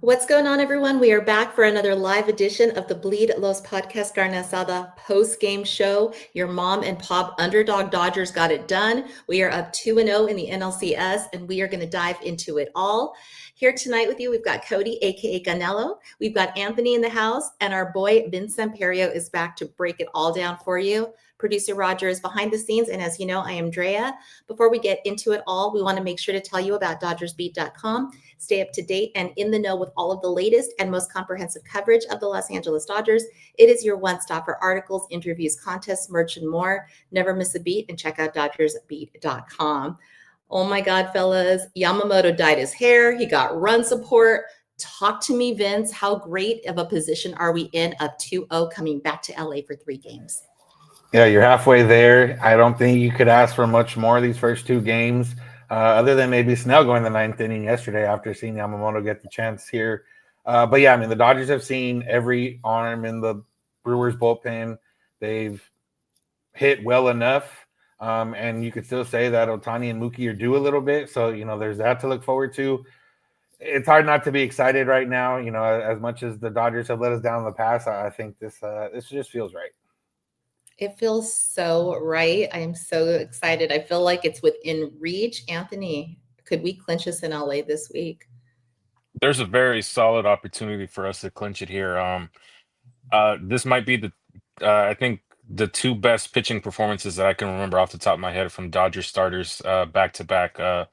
What's going on, everyone? We are back for another live edition of the Bleed Los Podcast Carne Asada post-game show. Your mom and pop underdog Dodgers got it done. We are up 2-0 in the NLCS, and we are going to dive into it all. Here tonight with you, we've got Cody, aka Canelo. We've got Anthony in the house, and our boy Vince Samperio is back to break it all down for you. Producer Roger is behind the scenes, and as you know, I am Drea. Before we get into it all, we want to make sure to tell you about DodgersBeat.com. Stay up to date and in the know with all of the latest and most comprehensive coverage of the Los Angeles Dodgers. It is your one-stop for articles, interviews, contests, merch, and more. Never miss a beat and check out DodgersBeat.com. Oh my God, fellas. Yamamoto dyed his hair. He got run support. Talk to me, Vince. How great of a position are we in, up 2-0, coming back to LA for 3 games? Yeah, you're halfway there. I don't think you could ask for much more these first 2 games, other than maybe Snell going the 9th inning yesterday after seeing Yamamoto get the chance here. But yeah, I mean, the Dodgers have seen every arm in the Brewers bullpen. They've hit well enough, and you could still say that Ohtani and Mookie are due a little bit. So, there's that to look forward to. It's hard not to be excited right now. As much as the Dodgers have let us down in the past, I think this just feels right. It feels so right. I am so excited. I feel like it's within reach. Anthony, could we clinch this in LA this week? There's a very solid opportunity for us to clinch it here. This might be I think the 2 best pitching performances that I can remember off the top of my head from Dodger starters back to back. The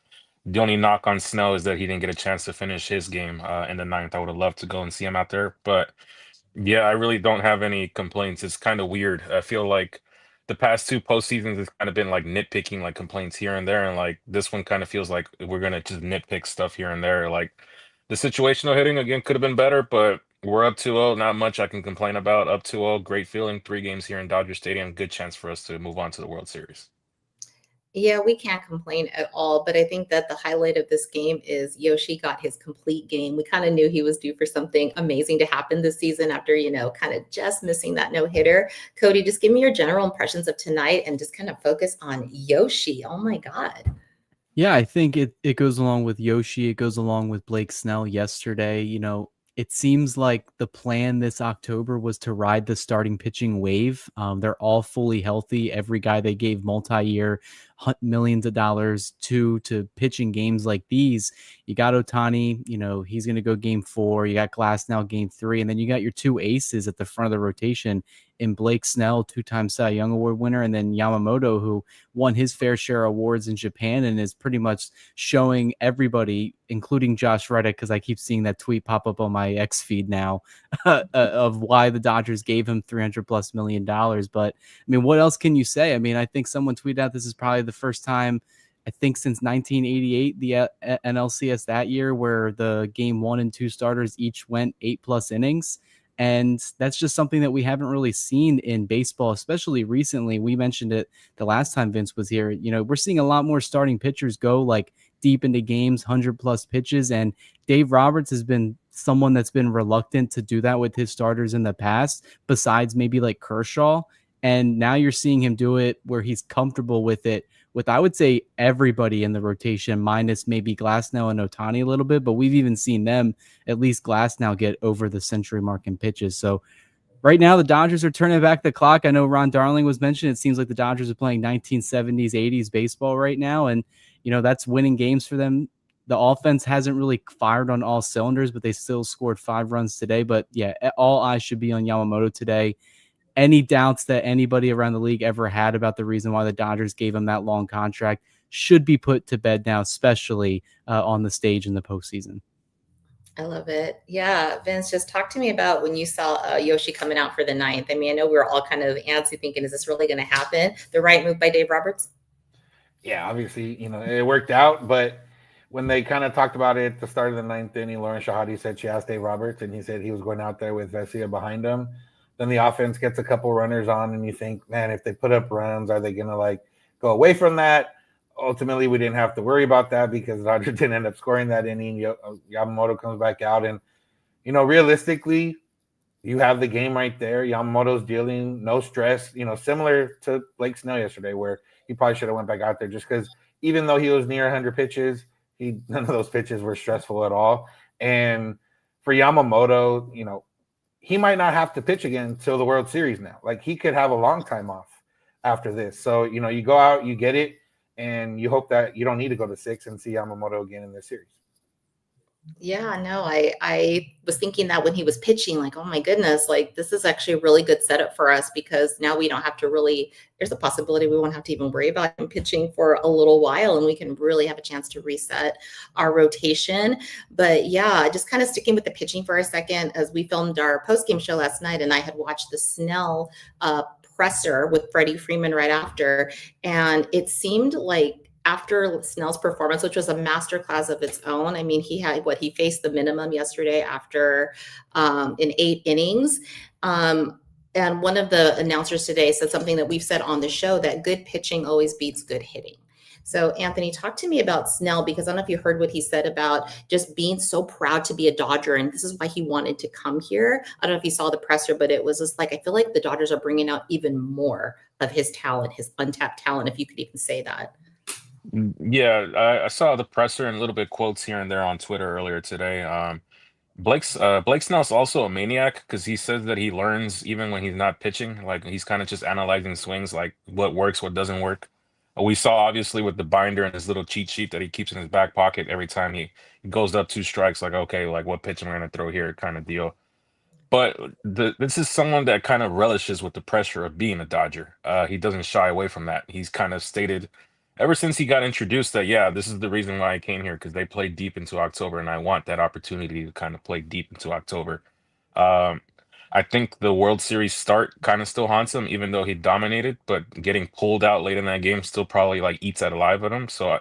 only knock on Snell is that he didn't get a chance to finish his game in the 9th. I would have loved to go and see him out there, but yeah, I really don't have any complaints. It's kind of weird. I feel like the past 2 postseasons has kind of been like nitpicking, like complaints here and there, and like this one kind of feels like we're gonna just nitpick stuff here and there. Like the situational hitting again could have been better, but we're up 2-0. Not much I can complain about. Up 2-0, great feeling. 3 games here in Dodger Stadium. Good chance for us to move on to the World Series. Yeah, we can't complain at all. But I think that the highlight of this game is Yoshi got his complete game. We kind of knew he was due for something amazing to happen this season after, kind of just missing that no-hitter. Cody, just give me your general impressions of tonight and just kind of focus on Yoshi. Oh my God. Yeah, I think it goes along with Yoshi. It goes along with Blake Snell yesterday. It seems like the plan this October was to ride the starting pitching wave. They're all fully healthy. Every guy they gave multi-year millions of dollars to pitching games like these. You got Ohtani, he's going to go game 4. You got Glass now game 3. And then you got your 2 aces at the front of the rotation in Blake Snell, 2-time Cy Young Award winner, and then Yamamoto, who won his fair share of awards in Japan and is pretty much showing everybody, including Josh Reddick, because I keep seeing that tweet pop up on my X feed now of why the Dodgers gave him $300+ million. But I mean, what else can you say? I mean, I think someone tweeted out this is probably the first time, I think since 1988, the NLCS that year, where the game 1 and 2 starters each went 8+ innings. And that's just something that we haven't really seen in baseball, especially recently. We mentioned it the last time Vince was here. We're seeing a lot more starting pitchers go like deep into games, 100+ pitches. And Dave Roberts has been someone that's been reluctant to do that with his starters in the past, besides maybe like Kershaw. And now you're seeing him do it where he's comfortable with it, with, I would say, everybody in the rotation, minus maybe Glasnow and Ohtani a little bit. But we've even seen them, at least Glasnow, get over the century mark in pitches. So right now, the Dodgers are turning back the clock. I know Ron Darling was mentioned. It seems like the Dodgers are playing 1970s, 80s baseball right now. And, that's winning games for them. The offense hasn't really fired on all cylinders, but they still scored 5 runs today. But yeah, all eyes should be on Yamamoto today. Any doubts that anybody around the league ever had about the reason why the Dodgers gave him that long contract should be put to bed now, especially on the stage in the postseason. I love it. Yeah, Vince, just talk to me about when you saw Yoshi coming out for the 9th. I mean, I know we were all kind of antsy thinking, is this really going to happen? The right move by Dave Roberts? Yeah, obviously, it worked out, but when they kind of talked about it at the start of the 9th inning, Lauren Shahadi said she asked Dave Roberts, and he said he was going out there with Vesia behind him. Then the offense gets a couple runners on, and you think, man, if they put up runs, are they going to go away from that? Ultimately, we didn't have to worry about that because the Dodgers didn't end up scoring that inning. Yamamoto comes back out, and realistically, you have the game right there. Yamamoto's dealing, no stress. Similar to Blake Snell yesterday, where he probably should have went back out there just because even though he was near 100 pitches, none of those pitches were stressful at all. And for Yamamoto, he might not have to pitch again until the World Series now. Like, he could have a long time off after this. So, you go out, you get it, and you hope that you don't need to go to 6 and see Yamamoto again in this series. Yeah, no, I was thinking that when he was pitching, like, oh my goodness, like this is actually a really good setup for us, because now we don't have to really, there's a possibility we won't have to even worry about him pitching for a little while, and we can really have a chance to reset our rotation. But yeah, just kind of sticking with the pitching for a second, as we filmed our post-game show last night, and I had watched the Snell presser with Freddie Freeman right after, and it seemed like after Snell's performance, which was a masterclass of its own. I mean, he faced the minimum yesterday after in 8 innings. And one of the announcers today said something that we've said on the show, that good pitching always beats good hitting. So Anthony, talk to me about Snell, because I don't know if you heard what he said about just being so proud to be a Dodger, and this is why he wanted to come here. I don't know if you saw the presser, but it was just like, I feel like the Dodgers are bringing out even more of his talent, his untapped talent, if you could even say that. Yeah, I saw the presser and a little bit quotes here and there on Twitter earlier today. Blake Snell's also a maniac, because he says that he learns even when he's not pitching. Like, he's kind of just analyzing swings, like what works, what doesn't work. We saw obviously with the binder and his little cheat sheet that he keeps in his back pocket every time he goes up 2 strikes, like, okay, like what pitch am I going to throw here, kind of deal. But this is someone that kind of relishes with the pressure of being a Dodger. He doesn't shy away from that. He's kind of stated ever since he got introduced that, yeah, this is the reason why I came here, because they play deep into October, and I want that opportunity to kind of play deep into October. I think the World Series start kind of still haunts him, even though he dominated, but getting pulled out late in that game still probably like eats at alive at him. So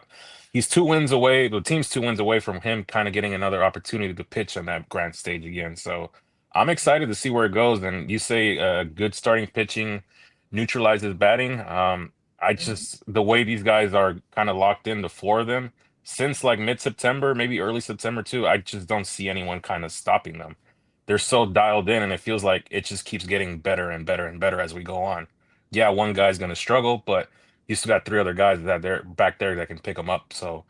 he's 2 wins away. The team's 2 wins away from him kind of getting another opportunity to pitch on that grand stage again. So I'm excited to see where it goes. And you say good starting pitching neutralizes batting. The way these guys are kind of locked in, the 4 of them, since like mid-September, maybe early September too, I just don't see anyone kind of stopping them. They're so dialed in, and it feels like it just keeps getting better and better and better as we go on. Yeah, one guy's going to struggle, but you still got 3 other guys that they're back there that can pick them up. So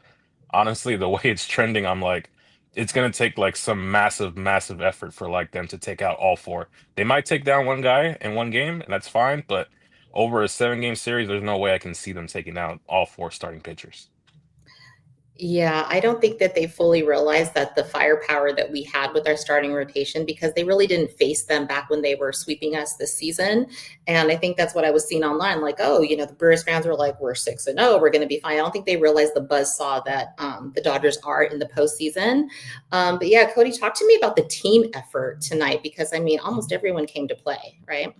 honestly, the way it's trending, I'm like, it's going to take like some massive, massive effort for like them to take out all 4. They might take down one guy in one game, and that's fine, but over a 7-game series, there's no way I can see them taking out all 4 starting pitchers. Yeah, I don't think that they fully realized that the firepower that we had with our starting rotation, because they really didn't face them back when they were sweeping us this season. And I think that's what I was seeing online, like, oh, the Brewers fans were like, we're 6-0, we're going to be fine. I don't think they realized the buzzsaw that the Dodgers are in the postseason. But yeah, Cody, talk to me about the team effort tonight, because I mean, almost everyone came to play, right?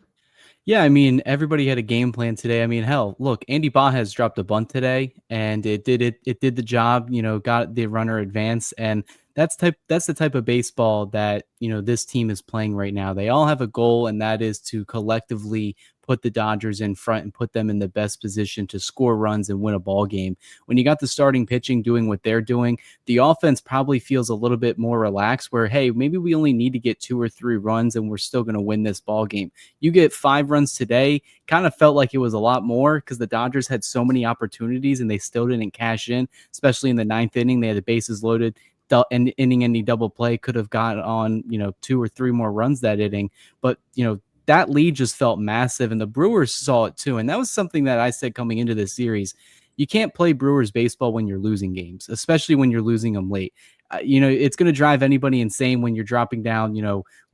Yeah, I mean, everybody had a game plan today. I mean, hell, look, Andy Baez dropped a bunt today, and it did the job, got the runner advance, and that's the type of baseball that, this team is playing right now. They all have a goal, and that is to collectively put the Dodgers in front and put them in the best position to score runs and win a ball game. When you got the starting pitching doing what they're doing, the offense probably feels a little bit more relaxed, where, hey, maybe we only need to get 2 or 3 runs and we're still going to win this ball game. You get 5 runs today, kind of felt like it was a lot more, because the Dodgers had so many opportunities and they still didn't cash in, especially in the 9th inning. They had the bases loaded. And any double play could have got on 2 or 3 more runs that inning, but that lead just felt massive, and the Brewers saw it too. And that was something that I said coming into this series. You can't play Brewers baseball when you're losing games, especially when you're losing them late. It's going to drive anybody insane when you're dropping down,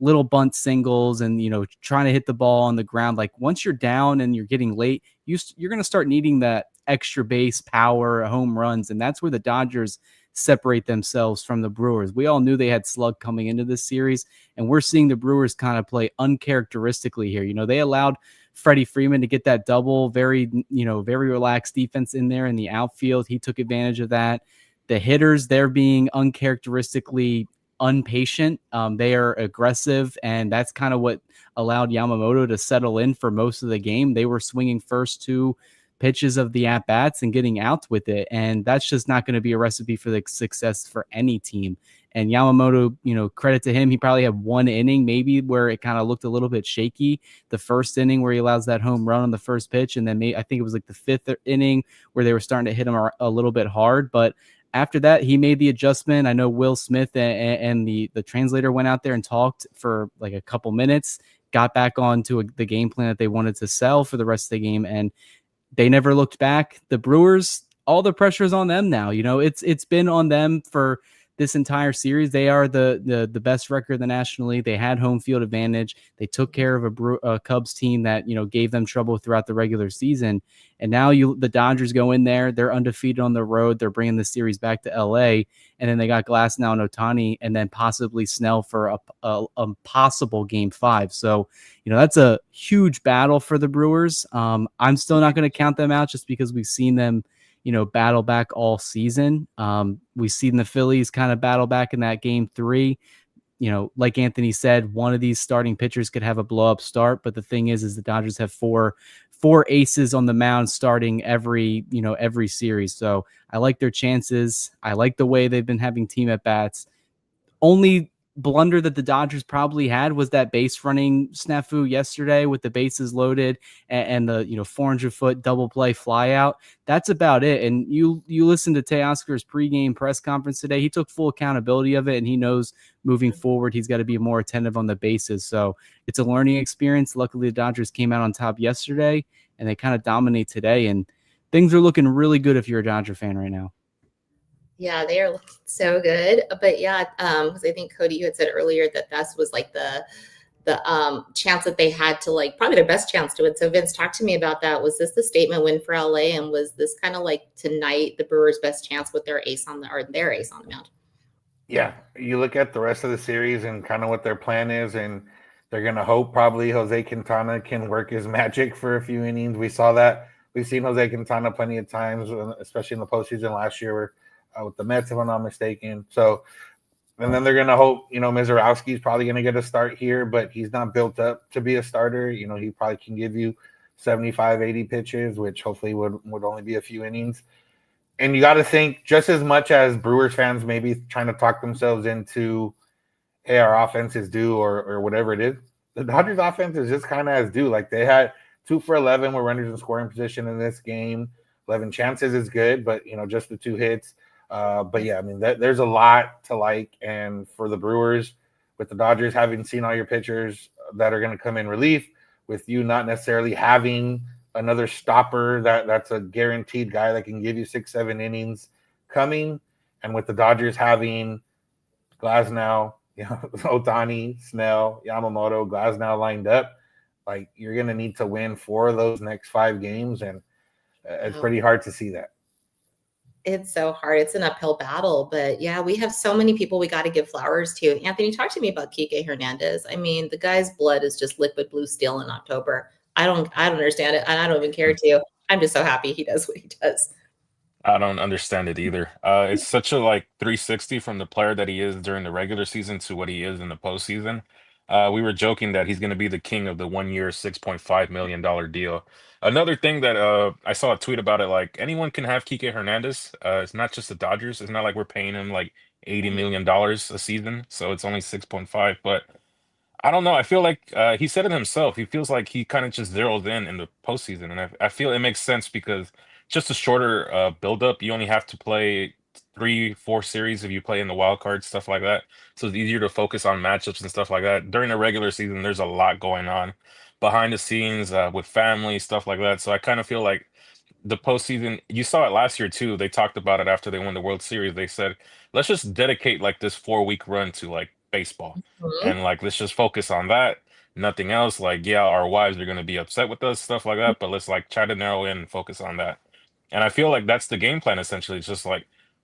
little bunt singles and, trying to hit the ball on the ground. Like, once you're down and you're getting late, you're going to start needing that extra base power, home runs. And that's where the Dodgers separate themselves from the Brewers. We all knew they had slug coming into this series, and we're seeing the Brewers kind of play uncharacteristically here. They allowed Freddie Freeman to get that double, very relaxed defense in there in the outfield. He took advantage of that. The hitters, they're being uncharacteristically impatient. They are aggressive, and that's kind of what allowed Yamamoto to settle in for most of the game. They were swinging first 2 pitches of the at-bats and getting out with it, and that's just not going to be a recipe for the success for any team. And Yamamoto, credit to him, he probably had 1 inning maybe where it kind of looked a little bit shaky. The first inning where he allows that home run on the first pitch, and then I think it was like the 5th inning where they were starting to hit him a little bit hard. But after that, he made the adjustment. I know Will Smith and the translator went out there and talked for like a couple minutes, got back on to the game plan that they wanted to sell for the rest of the game, and they never looked back. The Brewers, all the pressure is on them now. It's been on them for this entire series. They are the best record in the National League. They had home field advantage. They took care of a Cubs team that gave them trouble throughout the regular season. And now the Dodgers go in there. They're undefeated on the road. They're bringing the series back to LA, and then they got Glasnow and Ohtani, and then possibly Snell for a possible Game 5. So that's a huge battle for the Brewers. I'm still not going to count them out just because we've seen them battle back all season. We've seen the Phillies kind of battle back in that Game 3. Like Anthony said, one of these starting pitchers could have a blow up start, but the thing is the Dodgers have four aces on the mound starting every series. So I like their chances. I like the way they've been having team at bats. Only blunder that the Dodgers probably had was that base running snafu yesterday with the bases loaded and the 400-foot double play fly out. That's about it. And you listen to Teoscar's pregame press conference today. He took full accountability of it, and he knows moving forward he's got to be more attentive on the bases. So it's a learning experience. Luckily, the Dodgers came out on top yesterday, and they kind of dominate today. And things are looking really good if you're a Dodger fan right now. Yeah, they are looking so good. But yeah, because I think Cody, you had said earlier that was like the chance that they had to like probably their best chance to it. So Vince, talk to me about that. Was this the statement win for LA, and was this kind of like tonight the Brewers' best chance with their ace on the mound? Yeah, you look at the rest of the series and kind of what their plan is, and they're going to hope probably Jose Quintana can work his magic for a few innings. We saw that. We've seen Jose Quintana plenty of times, especially in the postseason last year with the Mets, if I'm not mistaken. So, and then they're going to hope, Mizorowski's probably going to get a start here, but he's not built up to be a starter. He probably can give you 75, 80 pitches, which hopefully would only be a few innings. And you got to think, just as much as Brewers fans maybe trying to talk themselves into, hey, our offense is due or whatever it is, the Dodgers offense is just kind of as due. Like they had 2 for 11 with runners in scoring position in this game. 11 chances is good, but, just the 2 hits. But yeah, I mean, there's a lot to like. And for the Brewers, with the Dodgers having seen all your pitchers that are going to come in relief, with you not necessarily having another stopper that's a guaranteed guy that can give you 6-7 innings coming, and with the Dodgers having Glasnow, Ohtani, Snell, Yamamoto, Glasnow lined up, like you're going to need to win 4 of those next 5 games, and it's pretty hard to see that. It's so hard. It's an uphill battle, but yeah, we have so many people we got to give flowers to. Anthony, talk to me about Kike Hernandez. I mean, the guy's blood is just liquid blue steel in October. I don't understand it, and I don't even care to. I'm just so happy he does what he does. I don't understand it either. It's such a 360 from the player that he is during the regular season to what he is in the postseason. We were joking that he's going to be the king of the 1-year, $6.5 million deal. Another thing that I saw a tweet about it, like anyone can have Kike Hernandez. It's not just the Dodgers. It's not like we're paying him like $80 million a season, so it's only 6.5. But I don't know. I feel like he said it himself. He feels like he kind of just zeroes in the postseason, and I feel it makes sense because just a shorter buildup. You only have to play 3-4 series if you play in the wild card, stuff like that. So it's easier to focus on matchups and stuff like that. During the regular season, there's a lot going on behind the scenes with family, stuff like that. So I kind of feel like the postseason, you saw it last year too. They talked about it after they won the World Series. They said, let's just dedicate this 4-week run to baseball. Mhm. And let's just focus on that. Nothing else. Yeah, our wives are gonna be upset with us, stuff like that. But let's try to narrow in and focus on that. And I feel like that's the game plan essentially. It's just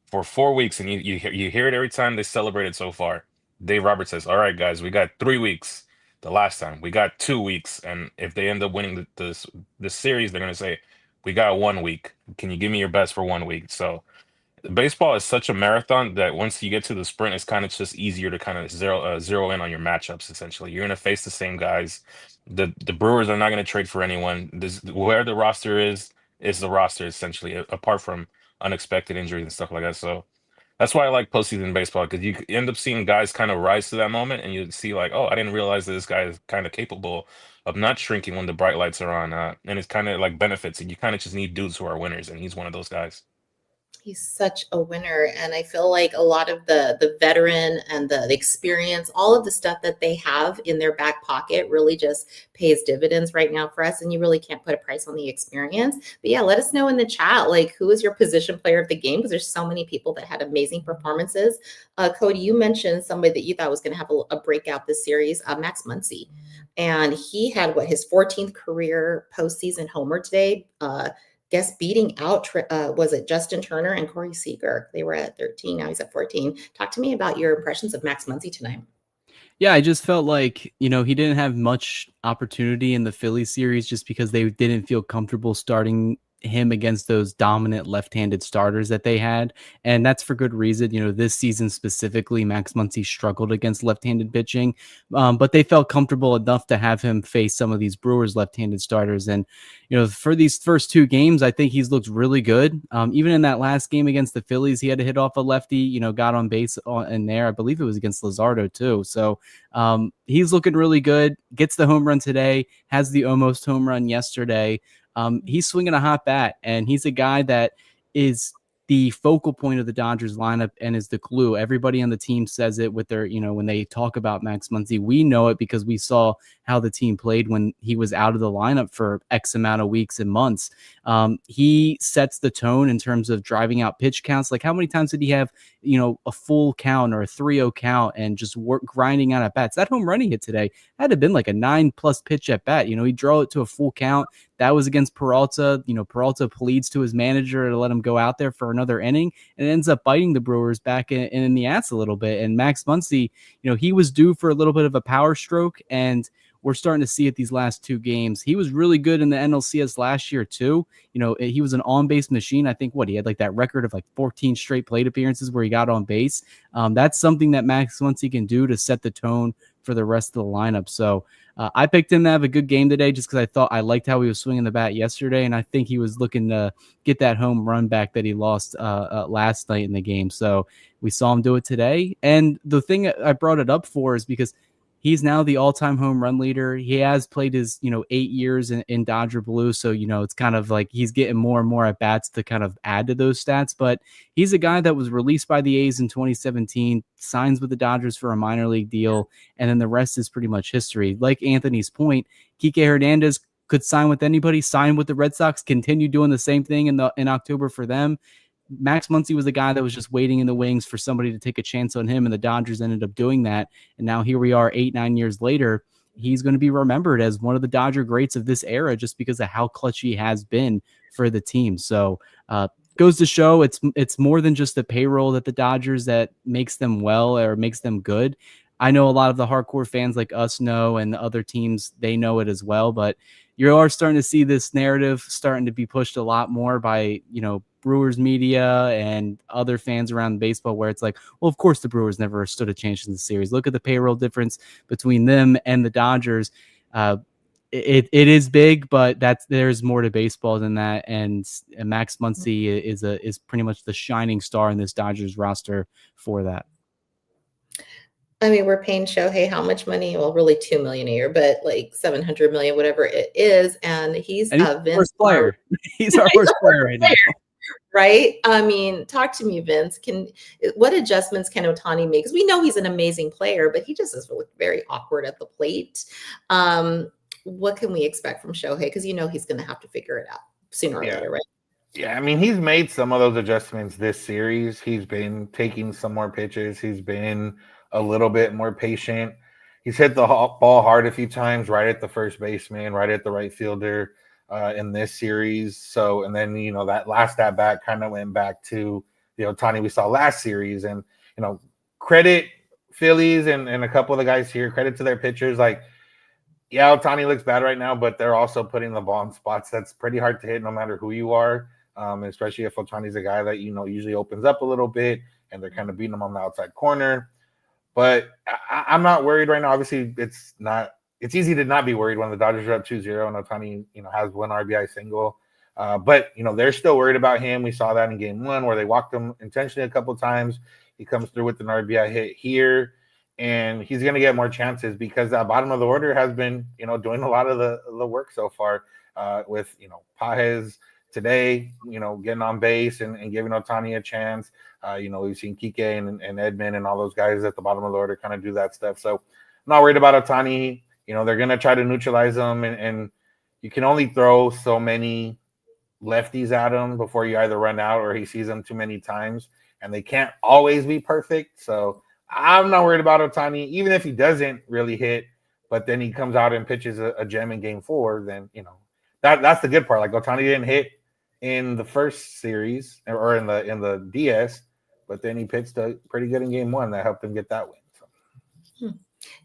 for 4 weeks, and you hear it every time they celebrate it so far. Dave Roberts says, "All right, guys, we got 3 weeks. The last time we got 2 weeks, and if they end up winning the series, they're gonna say, we got 1 week. Can you give me your best for 1 week?" So baseball is such a marathon that once you get to the sprint, it's kind of just easier to kind of zero in on your matchups. Essentially, you're going to face the same guys. The Brewers are not going to trade for anyone. Where the roster is the roster essentially, apart from unexpected injuries and stuff like that. So that's why I like postseason baseball, because you end up seeing guys kind of rise to that moment, and you see oh, I didn't realize that this guy is kind of capable of not shrinking when the bright lights are on, and it's kind of benefits. And you kind of just need dudes who are winners, and he's one of those guys. He's such a winner, and I feel like a lot of the veteran and the experience, all of the stuff that they have in their back pocket really just pays dividends right now for us, and you really can't put a price on the experience. But yeah, let us know in the chat, like, who is your position player of the game, because there's so many people that had amazing performances. Cody, you mentioned somebody that you thought was going to have a breakout this series, Max Muncy, and he had his 14th career postseason homer today. Guess beating out, was it Justin Turner and Corey Seager? They were at 13. Now he's at 14. Talk to me about your impressions of Max Muncy tonight. Yeah, I just felt like, he didn't have much opportunity in the Philly series just because they didn't feel comfortable starting him against those dominant left-handed starters that they had. And that's for good reason. This season specifically, Max Muncy struggled against left-handed pitching, but they felt comfortable enough to have him face some of these Brewers left-handed starters. And, for these first two games, I think he's looked really good. Even in that last game against the Phillies, he had to hit off a lefty, got on base in there. I believe it was against Luzardo too. So he's looking really good. Gets the home run today, has the almost home run yesterday. He's swinging a hot bat, and he's a guy that is the focal point of the Dodgers lineup and is the glue. Everybody on the team says it with their, when they talk about Max Muncy. We know it because we saw how the team played when he was out of the lineup for X amount of weeks and months. He sets the tone in terms of driving out pitch counts. Like, how many times did he have, a full count or a 3-0 count and just grinding out at bats? That home run he hit today had to have been like a 9+ pitch at bat. He drove it to a full count. That was against Peralta. Peralta pleads to his manager to let him go out there for another inning, and it ends up biting the Brewers back in the ass a little bit. And Max Muncy, he was due for a little bit of a power stroke, and we're starting to see it these last two games. He was really good in the NLCS last year too. He was an on-base machine. I think he had like that record of like 14 straight plate appearances where he got on base. That's something that Max Muncy can do to set the tone for the rest of the lineup. So I picked him to have a good game today just because I liked how he was swinging the bat yesterday, and I think he was looking to get that home run back that he lost last night in the game. So we saw him do it today. And the thing I brought it up for is because he's now the all-time home run leader. He has played his, 8 years in Dodger blue. So, it's kind of like he's getting more and more at bats to kind of add to those stats. But he's a guy that was released by the A's in 2017, signs with the Dodgers for a minor league deal, and then the rest is pretty much history. Like Anthony's point, Kike Hernandez could sign with anybody, sign with the Red Sox, continue doing the same thing in October for them. Max Muncy was the guy that was just waiting in the wings for somebody to take a chance on him, and the Dodgers ended up doing that. And now here we are 8-9 years later. He's going to be remembered as one of the Dodger greats of this era just because of how clutch he has been for the team. So goes to show it's more than just the payroll that the Dodgers that makes them well or makes them good. I know a lot of the hardcore fans like us know, and the other teams, they know it as well. But you are starting to see this narrative starting to be pushed a lot more by, Brewers media and other fans around baseball, where it's like, well, of course the Brewers never stood a chance in the series. Look at the payroll difference between them and the Dodgers. It is big, but there's more to baseball than that. And Max Muncy is pretty much the shining star in this Dodgers roster for that. I mean, we're paying Shohei how much money? Well, really $2 million a year, but like $700 million, whatever it is. And he's our Vince worst player. He's our worst player right now. Right? I mean, talk to me, Vince. What adjustments can Ohtani make? Because we know he's an amazing player, but he just is very awkward at the plate. What can we expect from Shohei? Because he's going to have to figure it out sooner or later, right? Yeah, I mean, he's made some of those adjustments this series. He's been taking some more pitches. He's been a little bit more patient. He's hit the ball hard a few times, right at the first baseman, right at the right fielder in this series. So, and then, that last at bat kind of went back to the Ohtani we saw last series. And, credit Phillies and a couple of the guys here, credit to their pitchers. Like, yeah, Ohtani looks bad right now, but they're also putting the ball in spots that's pretty hard to hit no matter who you are, especially if Ohtani's a guy that, usually opens up a little bit and they're kind of beating him on the outside corner. But I'm not worried right now. Obviously, it's easy to not be worried when the Dodgers are up 2-0 and Ohtani, has one RBI single. But, they're still worried about him. We saw that in game one where they walked him intentionally a couple of times. He comes through with an RBI hit here, and he's going to get more chances because that bottom of the order has been, doing a lot of the work so far with, Pages, today, getting on base and giving Ohtani a chance. We've seen Kike and Edman and all those guys at the bottom of the order kind of do that stuff. So I'm not worried about Ohtani. They're going to try to neutralize him, and you can only throw so many lefties at him before you either run out or he sees them too many times, and they can't always be perfect. So I'm not worried about Ohtani, even if he doesn't really hit, but then he comes out and pitches a gem in game 4, then, that's the good part. Like, Ohtani didn't hit in the first series or in the DS, but then he pitched pretty good in game 1 that helped him get that win.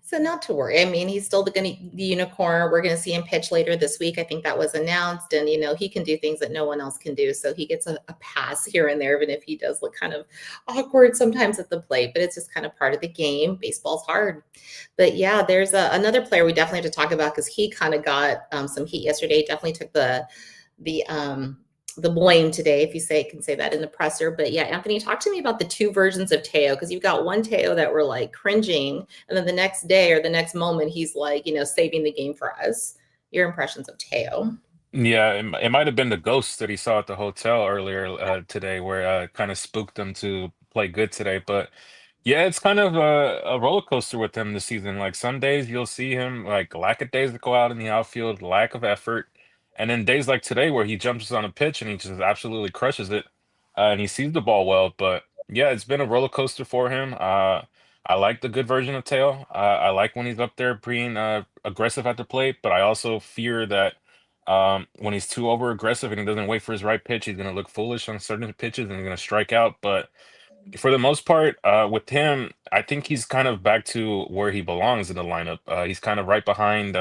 So not to worry. I mean, he's still the unicorn. We're going to see him pitch later this week. I think that was announced, and he can do things that no one else can do. So he gets a pass here and there, even if he does look kind of awkward sometimes at the plate. But it's just kind of part of the game. Baseball's hard. But yeah, there's another player we definitely have to talk about because he kind of got some heat yesterday. Definitely took the blame today, if you can say that in the presser. But yeah, Anthony, talk to me about the two versions of Teo, because you've got one Teo that we're like cringing, and then the next day or the next moment he's like, saving the game for us. Your impressions of Teo? Yeah, it might have been the ghost that he saw at the hotel earlier today, where kind of spooked him to play good today. But yeah, it's kind of a roller coaster with him this season. Like, some days you'll see him like lackadaisical out in the outfield, lack of effort, and then days like today where he jumps on a pitch and he just absolutely crushes it, and he sees the ball well. But yeah, it's been a roller coaster for him. I like the good version of Teo. I like when he's up there being aggressive at the plate, but I also fear that when he's too over aggressive and he doesn't wait for his right pitch, he's going to look foolish on certain pitches and he's going to strike out. But for the most part, with him, I think he's kind of back to where he belongs in the lineup. He's kind of right behind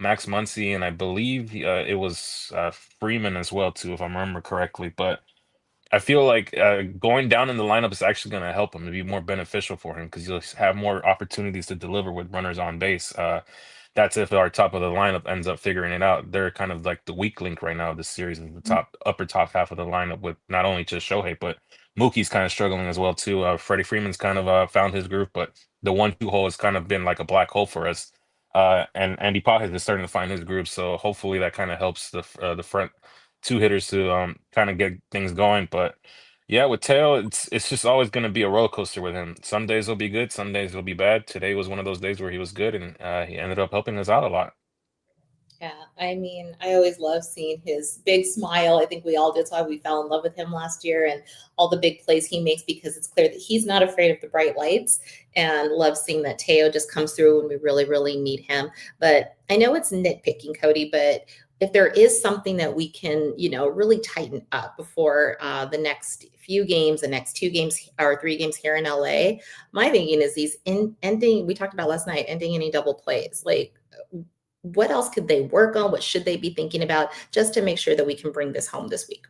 Max Muncy, and I believe it was Freeman as well too, if I remember correctly. But I feel like going down in the lineup is actually going to help him to be more beneficial for him, because you'll have more opportunities to deliver with runners on base. That's if our top of the lineup ends up figuring it out. They're kind of like the weak link right now of this series, in the upper top half of the lineup, with not only just Shohei, but Mookie's kind of struggling as well too. Freddie Freeman's kind of found his groove, but the 1-2 hole has kind of been like a black hole for us. And Andy Pages is starting to find his groove, so hopefully that kind of helps the front two hitters to kind of get things going. But yeah, with Teo, it's just always going to be a roller coaster with him. Some days he'll be good, some days he'll be bad. Today was one of those days where he was good, and he ended up helping us out a lot. Yeah, I mean, I always love seeing his big smile. I think we all did. That's why we fell in love with him last year, and all the big plays he makes, because it's clear that he's not afraid of the bright lights, and love seeing that Teo just comes through when we really, really need him. But I know it's nitpicking, Cody, but if there is something that we can, really tighten up before the next few games, the next 2 games or 3 games here in LA, my thinking is these ending, we talked about last night, ending any double plays. Like, what else could they work on? What should they be thinking about just to make sure that we can bring this home this week?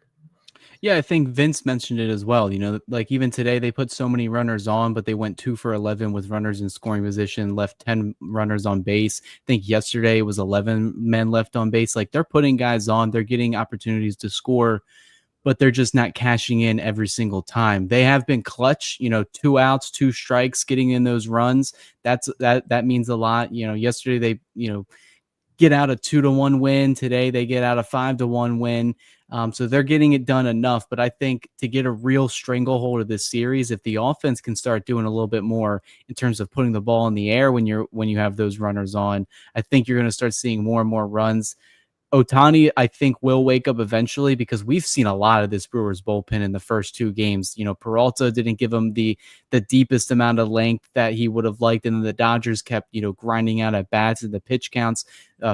Yeah, I think Vince mentioned it as well. Like even today they put so many runners on, but they went 2 for 11 with runners in scoring position, left 10 runners on base. I think yesterday it was 11 men left on base. Like, they're putting guys on, they're getting opportunities to score, but they're just not cashing in every single time. They have been clutch, 2 outs, 2 strikes, getting in those runs. That means a lot. Yesterday they, get out a 2-1 win. Today they get out a 5-1 win. So they're getting it done enough. But I think to get a real stranglehold of this series, if the offense can start doing a little bit more in terms of putting the ball in the air when you have those runners on, I think you're going to start seeing more and more runs. Ohtani, I think, will wake up eventually, because we've seen a lot of this Brewers bullpen in the first 2 games. Peralta didn't give him the deepest amount of length that he would have liked, and then the Dodgers kept, grinding out at bats and the pitch counts,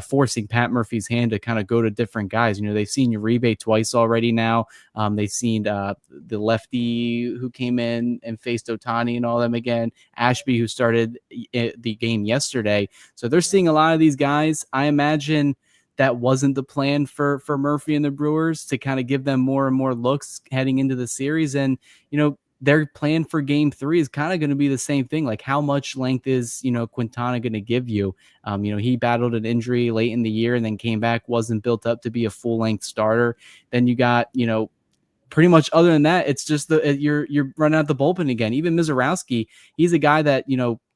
forcing Pat Murphy's hand to kind of go to different guys. They've seen Uribe twice already now. They've seen the lefty who came in and faced Ohtani and all them again. Ashby, who started the game yesterday. So they're seeing a lot of these guys. I imagine that wasn't the plan for Murphy and the Brewers, to kind of give them more and more looks heading into the series. And, their plan for game 3 is kind of going to be the same thing. Like, how much length is, Quintana going to give you? He battled an injury late in the year and then came back, wasn't built up to be a full length starter. Then you got, pretty much other than that, it's just you're running out the bullpen again. Even Mizorowski, he's a guy that,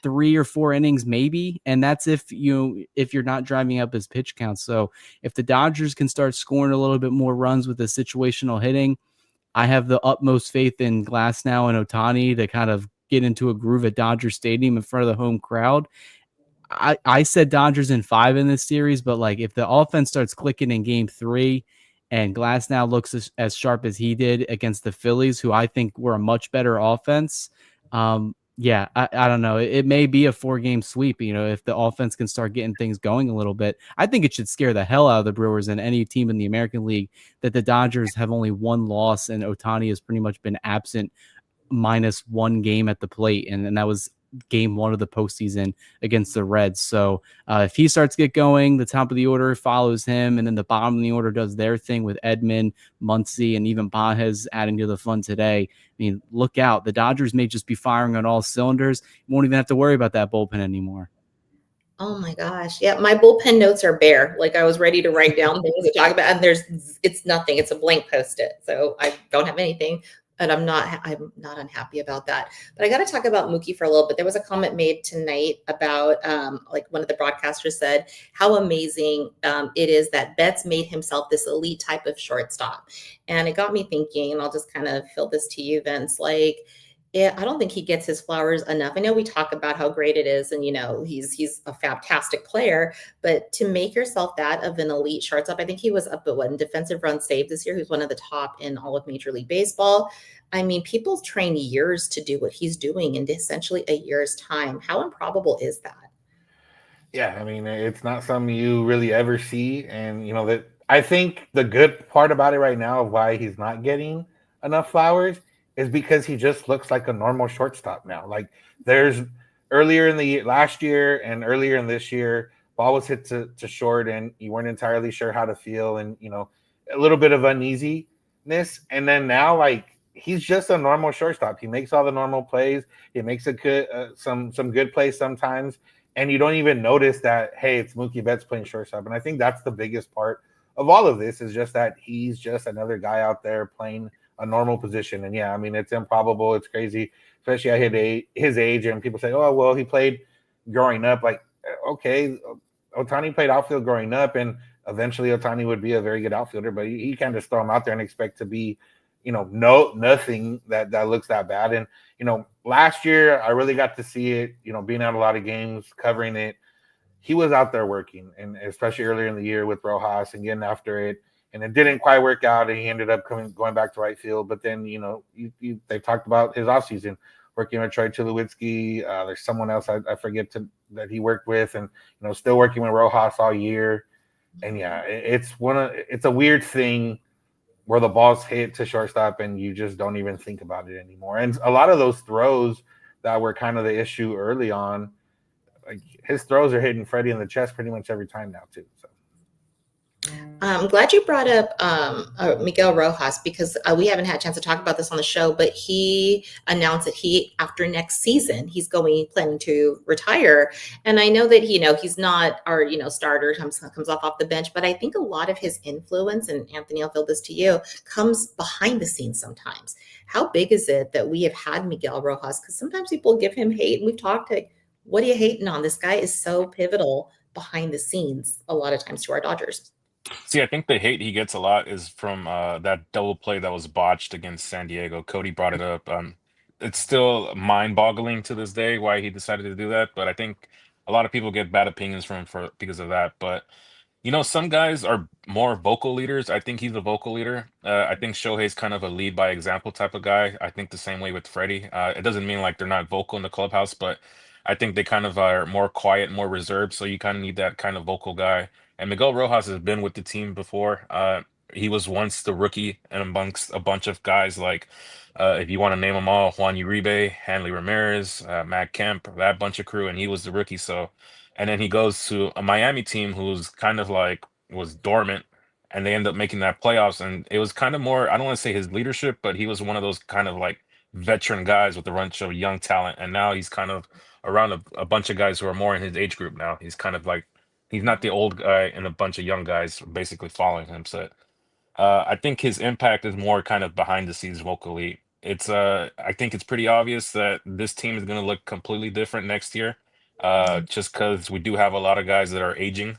3 or 4 innings maybe, and that's if you're not driving up his pitch count. So if the Dodgers can start scoring a little bit more runs with the situational hitting, I have the utmost faith in Glasnow and Ohtani to kind of get into a groove at Dodger Stadium in front of the home crowd. I said Dodgers in 5 in this series, but like if the offense starts clicking in game 3 and Glasnow looks as sharp as he did against the Phillies, who I think were a much better offense, yeah, I don't know. It may be a 4-game sweep, if the offense can start getting things going a little bit. I think it should scare the hell out of the Brewers and any team in the American League that the Dodgers have only 1 loss and Ohtani has pretty much been absent minus 1 game at the plate. And that was game 1 of the postseason against the Reds. So if he starts to get going, the top of the order follows him, and then the bottom of the order does their thing with Edman, Muncy, and even Baez adding to the fun today. I mean, look out. The Dodgers may just be firing on all cylinders. You won't even have to worry about that bullpen anymore. Oh my gosh. Yeah, my bullpen notes are bare. Like I was ready to write down things to talk about, and it's nothing. It's a blank post-it. So I don't have anything. And I'm not unhappy about that. But I got to talk about Mookie for a little bit. There was a comment made tonight about like one of the broadcasters said how amazing it is that Betts made himself this elite type of shortstop. And it got me thinking, and I'll just kind of fill this to you, Vince, like, I don't think he gets his flowers enough. I know we talk about how great it is, and he's a fantastic player. But to make yourself that of an elite shortstop, I think he was up at in defensive runs saved this year. He's one of the top in all of Major League Baseball. I mean, people train years to do what he's doing in essentially a year's time. How improbable is that? Yeah, I mean, it's not something you really ever see, and that I think the good part about it right now of why he's not getting enough flowers is because he just looks like a normal shortstop now. Like there's earlier in the year, last year and earlier in this year, ball was hit to short and you weren't entirely sure how to feel, and a little bit of uneasiness. And then now, like, he's just a normal shortstop. He makes all the normal plays. He makes some good plays sometimes, and you don't even notice that, hey, it's Mookie Betts playing shortstop. And I think that's the biggest part of all of this is just that he's just another guy out there playing a normal position. And yeah, I mean, it's improbable. It's crazy, especially at his age. And people say, oh, well, he played growing up. Like, okay, Ohtani played outfield growing up, and eventually Ohtani would be a very good outfielder, but you can't just throw him out there and expect to be, nothing that looks that bad. And, last year I really got to see it, being at a lot of games, covering it. He was out there working, and especially earlier in the year with Rojas and getting after it. And it didn't quite work out, and he ended up going back to right field. But then, they've talked about his offseason, working with Troy Tulowitzki. There's someone else I forget that he worked with, and still working with Rojas all year. And yeah, it's a weird thing where the ball's hit to shortstop and you just don't even think about it anymore. And a lot of those throws that were kind of the issue early on, like his throws are hitting Freddie in the chest pretty much every time now too. So. I'm glad you brought up Miguel Rojas, because we haven't had a chance to talk about this on the show, but he announced that after next season, he's planning to retire. And I know that, he's not our, starter, comes off the bench, but I think a lot of his influence, and Anthony, I'll fill this to you, comes behind the scenes sometimes. How big is it that we have had Miguel Rojas? Because sometimes people give him hate, and we've talked to, what are you hating on? This guy is so pivotal behind the scenes a lot of times to our Dodgers. See, I think the hate he gets a lot is from that double play that was botched against San Diego. Cody brought it up. It's still mind-boggling to this day why he decided to do that, but I think a lot of people get bad opinions from him because of that. But some guys are more vocal leaders. I think he's a vocal leader. I think Shohei's kind of a lead by example type of guy. I think the same way with Freddie. It doesn't mean like they're not vocal in the clubhouse, but I think they kind of are more quiet, more reserved. So you kind of need that kind of vocal guy. And Miguel Rojas has been with the team before. He was once the rookie and amongst a bunch of guys like, if you want to name them all, Juan Uribe, Hanley Ramirez, Matt Kemp, that bunch of crew, and he was the rookie. So, and then he goes to a Miami team who's kind of like was dormant, and they end up making that playoffs. And it was kind of more, I don't want to say his leadership, but he was one of those kind of like veteran guys with a bunch of young talent. And now he's kind of around a bunch of guys who are more in his age group now. He's kind of like, he's not the old guy and a bunch of young guys basically following him. So I think his impact is more kind of behind the scenes vocally. I think it's pretty obvious that this team is going to look completely different next year. Just because we do have a lot of guys that are aging.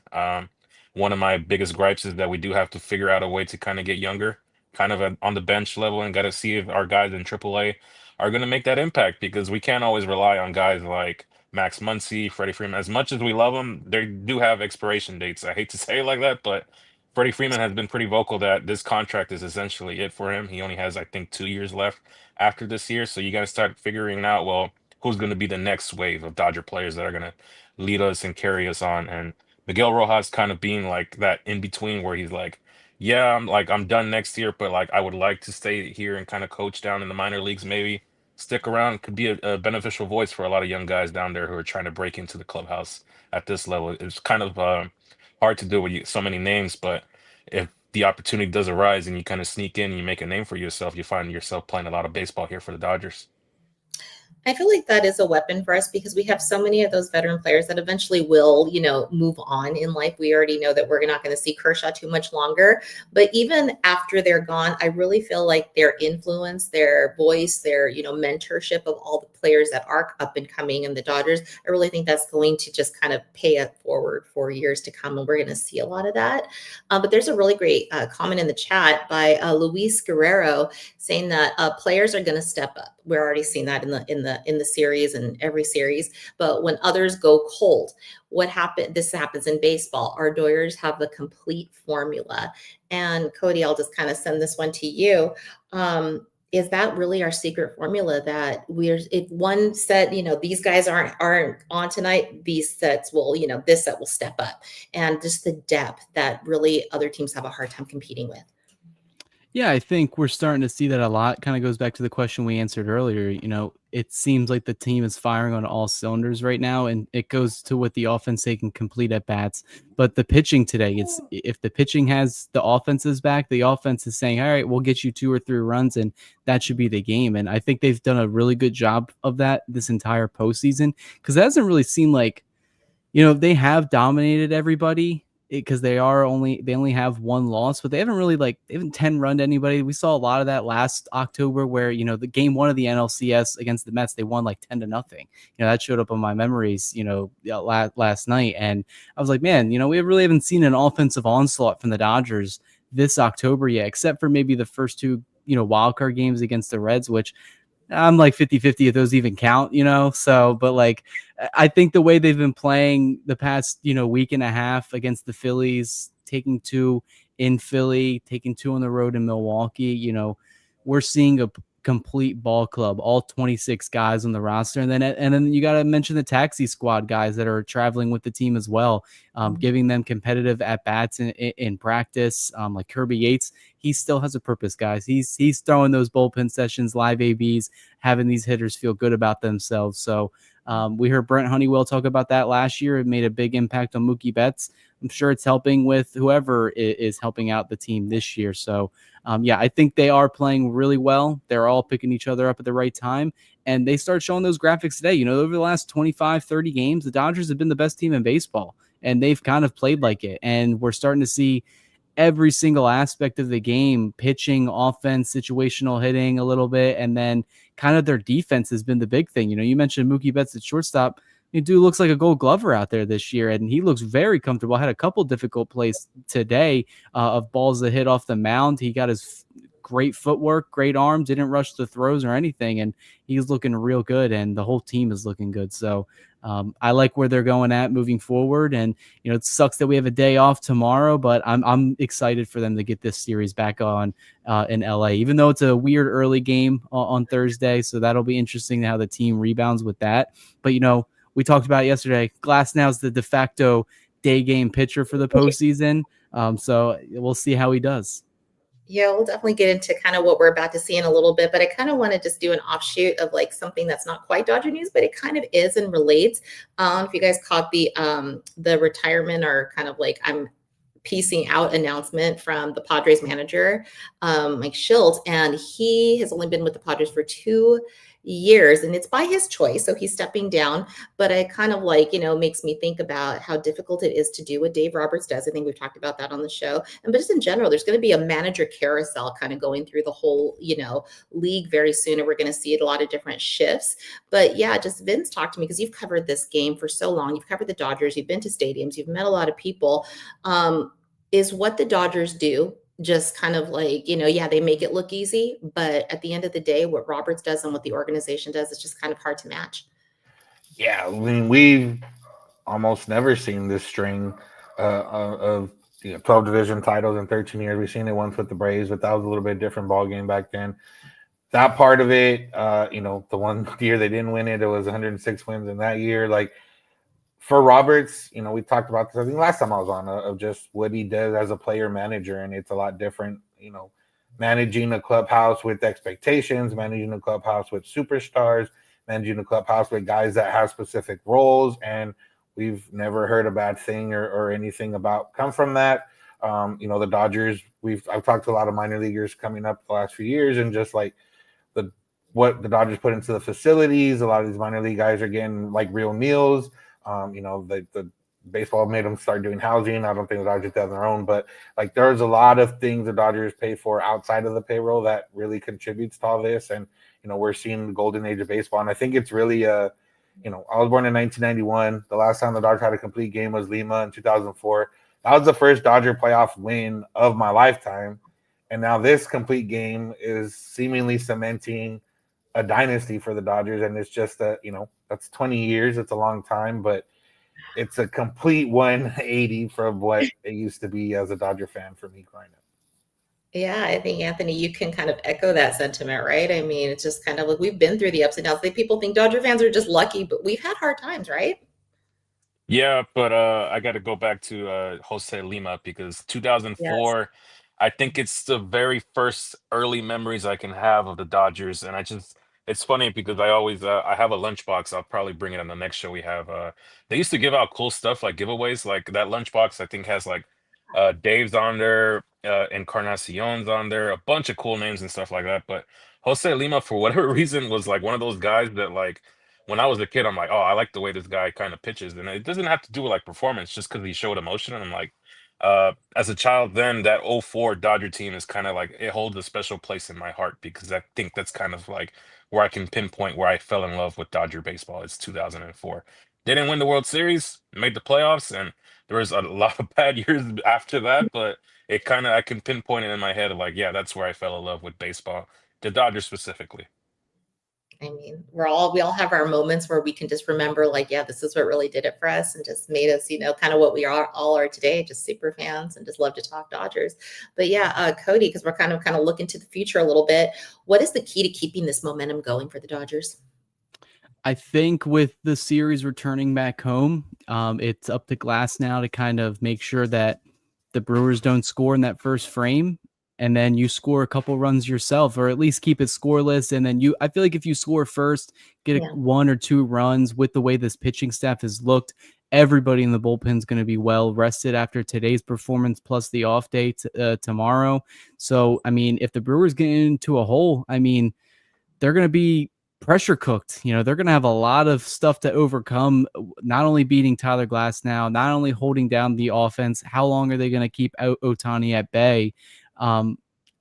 One of my biggest gripes is that we do have to figure out a way to kind of get younger, kind of on the bench level, and got to see if our guys in AAA are going to make that impact, because we can't always rely on guys like Max Muncy, Freddie Freeman. As much as we love them, they do have expiration dates. I hate to say it like that, but Freddie Freeman has been pretty vocal that this contract is essentially it for him. He only has, I think, 2 years left after this year. So you got to start figuring out, well, who's going to be the next wave of Dodger players that are going to lead us and carry us on. And Miguel Rojas kind of being like that in between, where he's like, yeah, I'm done next year, but like I would like to stay here and kind of coach down in the minor leagues, maybe stick around. Could be a beneficial voice for a lot of young guys down there who are trying to break into the clubhouse at this level. It's kind of hard to do with so many names, but if the opportunity does arise and you kind of sneak in and you make a name for yourself, you find yourself playing a lot of baseball here for the Dodgers. I feel like that is a weapon for us because we have so many of those veteran players that eventually will, move on in life. We already know that we're not going to see Kershaw too much longer. But even after they're gone, I really feel like their influence, their voice, their, mentorship of all the players that are up and coming in the Dodgers, I really think that's going to just kind of pay it forward for years to come. And we're going to see a lot of that. But there's a really great comment in the chat by Luis Guerrero saying that players are going to step up. We're already seeing that in the series and every series. But when others go cold, what happened? This happens in baseball. Our Dodgers have the complete formula. And Cody, I'll just kind of send this one to you. Is that really our secret formula that if one set, these guys aren't on tonight, these sets will, this set will step up, and just the depth that really other teams have a hard time competing with. Yeah, I think we're starting to see that a lot. Kind of goes back to the question we answered earlier. It seems like the team is firing on all cylinders right now, and it goes to what the offense they can complete at bats. But the pitching today, if the pitching has the offense's back, the offense is saying, all right, we'll get you 2 or 3 runs, and that should be the game. And I think they've done a really good job of that this entire postseason, because it hasn't really seemed like, they have dominated everybody, because they only have 1 loss, but they haven't 10 run to anybody. We saw a lot of that last October where, the game 1 of the NLCS against the Mets, they won like 10-0. That showed up on my memories, last night. And I was like, man, we really haven't seen an offensive onslaught from the Dodgers this October yet, except for maybe the first 2, wild card games against the Reds, which I'm like 50-50 if those even count, so, but like, I think the way they've been playing the past, week and a half against the Phillies, taking 2 in Philly, taking 2 on the road in Milwaukee, we're seeing a complete ball club, all 26 guys on the roster. And then you got to mention the taxi squad guys that are traveling with the team as well, giving them competitive at-bats in practice. Like Kirby Yates, he still has a purpose, guys. He's throwing those bullpen sessions, live ABs, having these hitters feel good about themselves. So we heard Brent Honeywell talk about that last year. It made a big impact on Mookie Betts. I'm sure it's helping with whoever is helping out the team this year. So, I think they are playing really well. They're all picking each other up at the right time. And they start showing those graphics today. Over the last 25, 30 games, the Dodgers have been the best team in baseball. And they've kind of played like it. And we're starting to see every single aspect of the game, pitching, offense, situational hitting a little bit, and then kind of their defense has been the big thing. You mentioned Mookie Betts at shortstop. Dude looks like a Gold Glover out there this year, and he looks very comfortable. Had a couple difficult plays today of balls that hit off the mound. He got his great footwork, great arm, didn't rush the throws or anything, and he's looking real good, and the whole team is looking good. So I like where they're going at moving forward, and it sucks that we have a day off tomorrow, but I'm excited for them to get this series back on in LA, even though it's a weird early game on Thursday. So that'll be interesting how the team rebounds with that. But we talked about it yesterday. Glasnow's the de facto day game pitcher for the postseason. So we'll see how he does. Yeah, we'll definitely get into kind of what we're about to see in a little bit, but I kind of want to just do an offshoot of like something that's not quite Dodger news, but it kind of is and relates. If you guys caught the retirement or kind of like I'm piecing out announcement from the Padres manager, Mike Schultz, and he has only been with the Padres for 2 years, and it's by his choice. So he's stepping down, but I kind of like, makes me think about how difficult it is to do what Dave Roberts does. I think we've talked about that on the show. And but just in general, there's going to be a manager carousel kind of going through the whole, league very soon. And we're going to see a lot of different shifts. But yeah, just Vince talked to me because you've covered this game for so long. You've covered the Dodgers, you've been to stadiums, you've met a lot of people. Is what the Dodgers do just kind of like, yeah, they make it look easy, but at the end of the day, what Roberts does and what the organization does is just kind of hard to match. Yeah, I mean, we've almost never seen this string of 12 division titles in 13 years. We've seen it once with the Braves, but that was a little bit different ball game back then. That part of it, the one year they didn't win it, it was 106 wins in that year. Like, for Roberts, we talked about this, I think last time I was on, of just what he does as a player manager, and it's a lot different, managing a clubhouse with expectations, managing a clubhouse with superstars, managing a clubhouse with guys that have specific roles, and we've never heard a bad thing or anything about come from that. The Dodgers, I've talked to a lot of minor leaguers coming up the last few years, and just like what the Dodgers put into the facilities, a lot of these minor league guys are getting like real meals. The baseball made them start doing housing. I don't think the Dodgers have their own, but like there's a lot of things the Dodgers pay for outside of the payroll that really contributes to all this. And, we're seeing the golden age of baseball. And I think it's really, I was born in 1991. The last time the Dodgers had a complete game was Lima in 2004. That was the first Dodger playoff win of my lifetime. And now this complete game is seemingly cementing a dynasty for the Dodgers. And it's just that, that's 20 years. It's a long time, but it's a complete 180 from what it used to be as a Dodger fan for me growing up. Yeah, I think, Anthony, you can kind of echo that sentiment, right? I mean, it's just kind of like we've been through the ups and downs. People think Dodger fans are just lucky, but we've had hard times, right? Yeah, but I got to go back to Jose Lima because Yes. 2004, I think it's the very first early memories I can have of the Dodgers, and it's funny because I have a lunchbox. I'll probably bring it on the next show we have. They used to give out cool stuff like giveaways, like that lunchbox I think has like Dave's on there, Encarnacion's on there, a bunch of cool names and stuff like that. But Jose Lima, for whatever reason, was like one of those guys that like when I was a kid, I'm like, oh, I like the way this guy kind of pitches. And it doesn't have to do with like performance, just because he showed emotion. And I'm like, as a child, then that '04 Dodger team is kind of like, it holds a special place in my heart because I think that's kind of like where I can pinpoint where I fell in love with Dodger baseball. It's 2004. Didn't win the World Series, made the playoffs, and there was a lot of bad years after that, but it kind of, I can pinpoint it in my head of like, yeah, that's where I fell in love with baseball, the Dodgers specifically. I mean, we all have our moments where we can just remember, like, yeah, this is what really did it for us and just made us, kind of what we all are today, just super fans and just love to talk Dodgers. But yeah, Cody, because we're kind of looking to the future a little bit. What is the key to keeping this momentum going for the Dodgers? I think with the series returning back home, it's up to Glass now to kind of make sure that the Brewers don't score in that first frame, and then you score a couple runs yourself, or at least keep it scoreless. And then I feel like if you score first, get one or two runs with the way this pitching staff has looked, everybody in the bullpen is going to be well rested after today's performance, plus the off day tomorrow. So, I mean, if the Brewers get into a hole, I mean, they're going to be pressure cooked. They're going to have a lot of stuff to overcome, not only beating Tyler Glass now, not only holding down the offense. How long are they going to keep Ohtani at bay?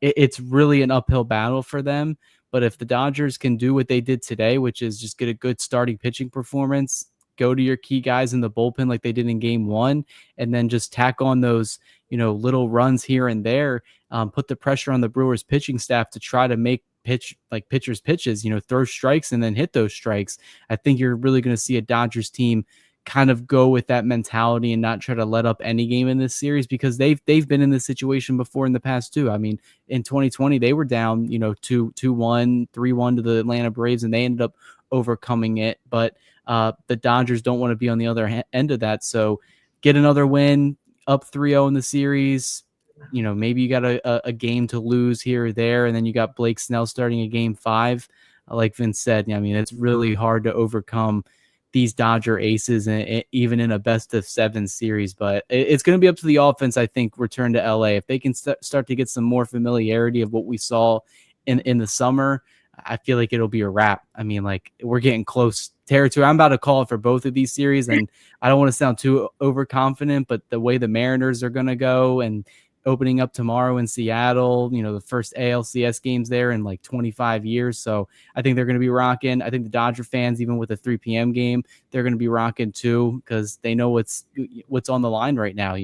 It's really an uphill battle for them. But if the Dodgers can do what they did today, which is just get a good starting pitching performance, go to your key guys in the bullpen like they did in game one, and then just tack on those, little runs here and there, put the pressure on the Brewers pitching staff to try to make pitchers pitches, throw strikes and then hit those strikes. I think you're really going to see a Dodgers team kind of go with that mentality and not try to let up any game in this series, because they've been in this situation before in the past too. I mean, in 2020, they were down, 2-1, 3-1 to the Atlanta Braves, and they ended up overcoming it. But the Dodgers don't want to be on the other end of that. So get another win, up 3-0 in the series. Maybe you got a game to lose here or there, and then you got Blake Snell starting a game 5. Like Vince said, I mean, it's really hard to overcome these Dodger aces, and even in a best of 7 series. But it's going to be up to the offense, I think, return to LA. If they can start to get some more familiarity of what we saw in the summer, I feel like it'll be a wrap. I mean, like, we're getting close territory. I'm about to call it for both of these series, and I don't want to sound too overconfident, but the way the Mariners are going to go and opening up tomorrow in Seattle, the first ALCS games there in like 25 years. So I think they're going to be rocking. I think the Dodger fans, even with the 3 p.m. game, they're going to be rocking too, because they know what's on the line right now.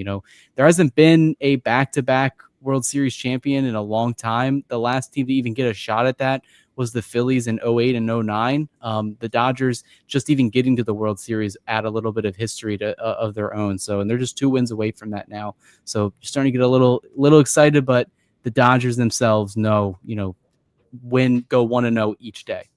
There hasn't been a back-to-back World Series champion in a long time. The last team to even get a shot at that was the Phillies in 08 and 09. The Dodgers just even getting to the World Series add a little bit of history of their own. So, and they're just 2 wins away from that now. So you're starting to get a little excited, but the Dodgers themselves know, go 1-0 each day.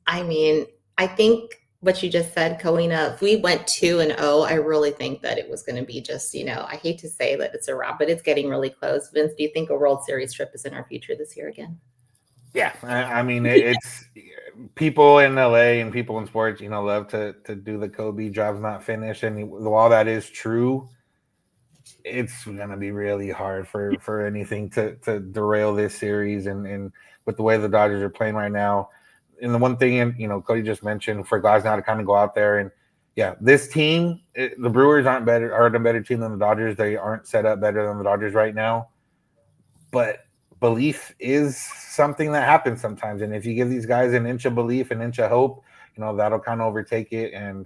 I mean, I think what you just said, Kalina, if we went 2-0, I really think that it was going to be just, I hate to say that it's a wrap, but it's getting really close. Vince, do you think a World Series trip is in our future this year again? Yeah, I mean, it's people in LA and people in sports, love to do the Kobe job's not finished, and while that is true, it's gonna be really hard for anything to derail this series, and with the way the Dodgers are playing right now. And the one thing, and Cody just mentioned, for guys now to kind of go out there and, yeah, this team, the Brewers are a better team than the Dodgers. They aren't set up better than the Dodgers right now, but belief is something that happens sometimes, and if you give these guys an inch of belief, an inch of hope, that'll kind of overtake it. And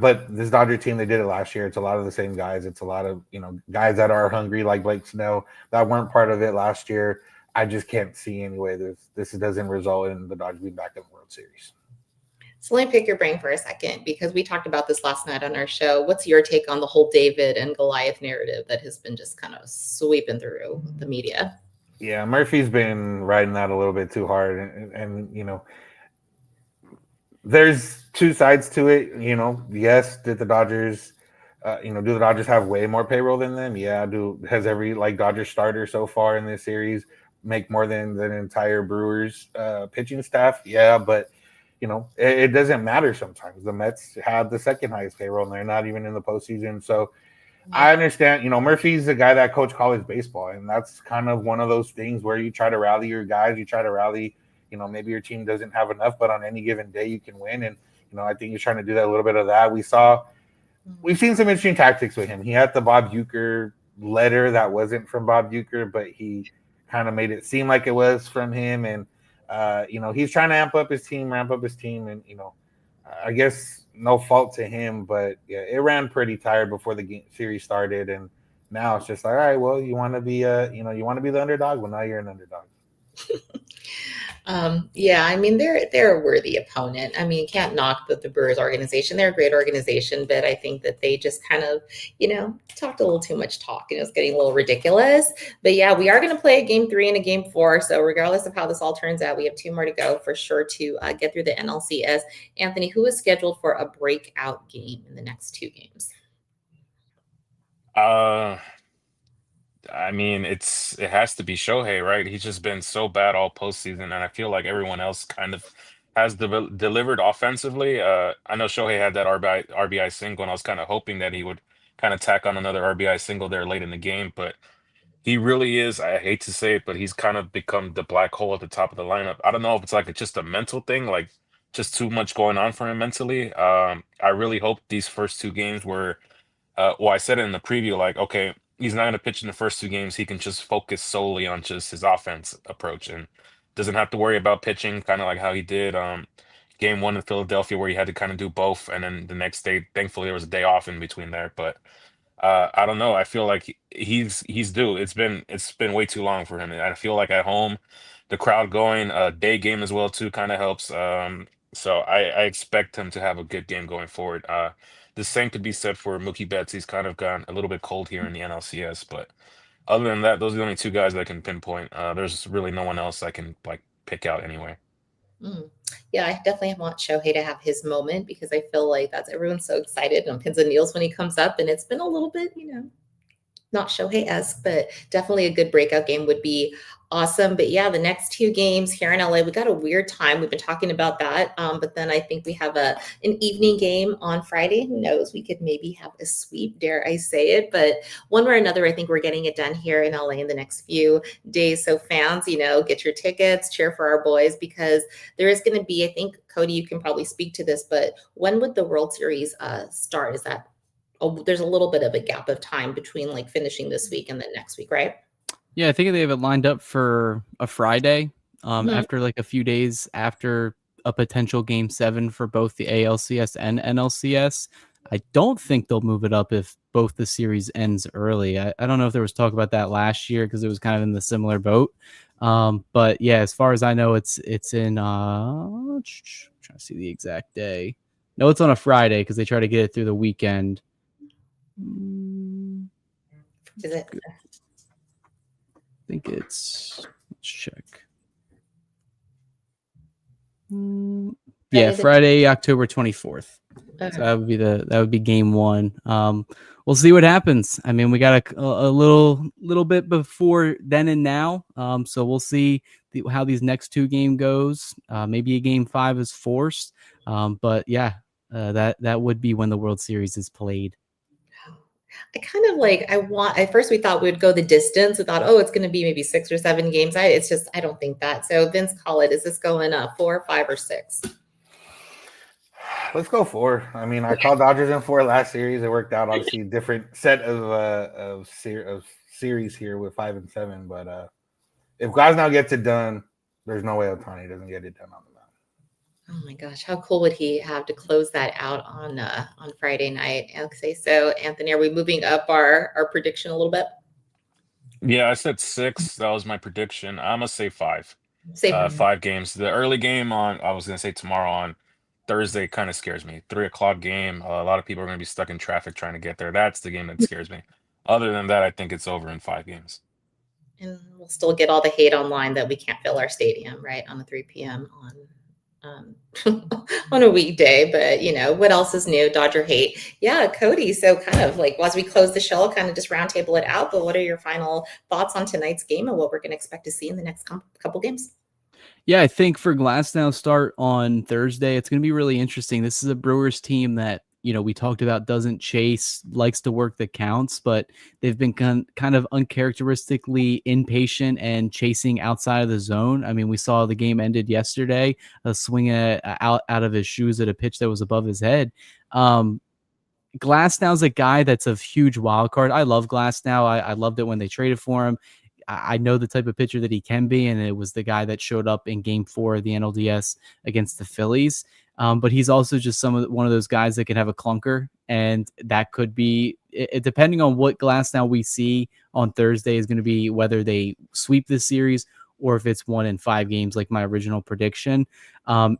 but this Dodger team, they did it last year. It's a lot of the same guys. It's a lot of guys that are hungry, like Blake Snell, that weren't part of it last year. I just can't see any way this doesn't result in the Dodgers being back in the World Series. So let me pick your brain for a second, because we talked about this last night on our show. What's your take on the whole David and Goliath narrative that has been just kind of sweeping through the media? Yeah, Murphy's been riding that a little bit too hard, and there's 2 sides to it. Yes, did the Dodgers, do the Dodgers have way more payroll than them? Yeah. Has every Dodgers starter so far in this series make more than the entire Brewers pitching staff? Yeah, but it doesn't matter sometimes. The Mets have the second highest payroll, and they're not even in the postseason. So I understand, Murphy's the guy that coached college baseball, and that's kind of one of those things where you try to rally your guys, you try to rally, maybe your team doesn't have enough, but on any given day you can win. And, I think he's trying to do that, a little bit of that. We've seen some interesting tactics with him. He had the Bob Uecker letter that wasn't from Bob Uecker, but he kind of made it seem like it was from him. And, he's trying to ramp up his team. And, I guess no fault to him, but yeah, it ran pretty tired before the series started. And now it's just like, all right, well, you want to be you want to be the underdog. Well, now you're an underdog. Yeah, I mean, they're a worthy opponent. I mean, can't knock the Brewers organization. They're a great organization, but I think that they just kind of, talked a little too much talk, and it was getting a little ridiculous. But yeah, we are going to play a game 3 and a game 4. So regardless of how this all turns out, we have 2 more to go for sure to get through the NLCS. Anthony, who is scheduled for a breakout game in the next 2 games? I mean, it has to be Shohei, right? He's just been so bad all postseason, and I feel like everyone else kind of has delivered offensively. I know Shohei had that RBI single, and I was kind of hoping that he would kind of tack on another RBI single there late in the game, but he really is, I hate to say it, but he's kind of become the black hole at the top of the lineup. I don't know if it's just a mental thing, like just too much going on for him mentally. I really hope these first 2 games were well, I said it in the preview, okay, he's not going to pitch in the first 2 games. He can just focus solely on just his offense approach and doesn't have to worry about pitching, kind of like how he did game 1 in Philadelphia, where he had to kind of do both. And then the next day, thankfully, there was a day off in between there. But I don't know. I feel like he's due. It's been way too long for him. And I feel like at home, the crowd going, day game as well too, kind of helps. So I expect him to have a good game going forward. The same could be said for Mookie Betts. He's kind of gone a little bit cold here in the NLCS, but other than that, those are the only 2 guys that I can pinpoint. There's really no one else I can pick out anyway. Yeah, I definitely want Shohei to have his moment, because I feel like everyone's so excited on pins and needles when he comes up, and it's been a little bit, not Shohei-esque, but definitely a good breakout game would be Awesome. But yeah, the next two games here in LA, we got a weird time. We've been talking about that. But then I think we have an evening game on Friday. Who knows? We could maybe have a sweep, dare I say it. But one way or another, I think we're getting it done here in LA in the next few days. So fans, get your tickets, cheer for our boys, because there is going to be, I think, Cody, you can probably speak to this, but when would the World Series start? Is that, there's a little bit of a gap of time between like finishing this week and then next week, right? Yeah, I think they have it lined up for a Friday, Mhm. after like a few days after a potential Game 7 for both the ALCS and NLCS. I don't think they'll move it up if both the series ends early. I don't know if there was talk about that last year because it was kind of in the similar boat. But yeah, as far as I know, it's in trying to see the exact day. No, it's on a Friday because they try to get it through the weekend. Is it? I think it's, let's check. Yeah, Friday, October 24th. Okay. So that would be game 1. We'll see what happens. I mean, we got a little bit before then and now. So we'll see how these next two game goes. Maybe a game 5 is forced. But yeah, that would be when the World Series is played. I kind of like, at first we thought we'd go the distance. We thought, oh, it's going to be maybe 6 or 7 games. I don't think that. So Vince, call it. Is this going 4, 5, or 6? Let's go 4. I mean, I called Dodgers in 4 last series. It worked out. Obviously, different set of series here with 5 and 7. But if Glasnow gets it done, there's no way Ohtani doesn't get it done on the mound. Oh my gosh, how cool would he have to close that out on Friday night? Okay, so Anthony, are we moving up our prediction a little bit? Yeah, I said 6. That was my prediction. I'm gonna say 5. Say 5 games. The early game I was gonna say tomorrow on Thursday kind of scares me. 3 o'clock game. A lot of people are gonna be stuck in traffic trying to get there. That's the game that scares me. Other than that, I think it's over in 5 games. And we'll still get all the hate online that we can't fill our stadium, right, on the 3 p.m. on a weekday. But what else is new? Dodger hate. Yeah, Cody. So kind of like as we close the show, kind of just roundtable it out. But what are your final thoughts on tonight's game and what we're going to expect to see in the next couple games? Yeah, I think for Glasnow start on Thursday, it's going to be really interesting. This is a Brewers team that, we talked about doesn't chase, likes to work the counts, but they've been kind of uncharacteristically impatient and chasing outside of the zone. I mean, we saw the game ended yesterday, a swing out of his shoes at a pitch that was above his head. Glasnow's a guy that's a huge wild card. I love Glasnow. I loved it when they traded for him. I know the type of pitcher that he can be, and it was the guy that showed up in Game 4 of the NLDS against the Phillies. But he's also just one of those guys that can have a clunker, and that could be depending on what Glasnow we see on Thursday is going to be whether they sweep this series or if it's 1 in 5 games, like my original prediction.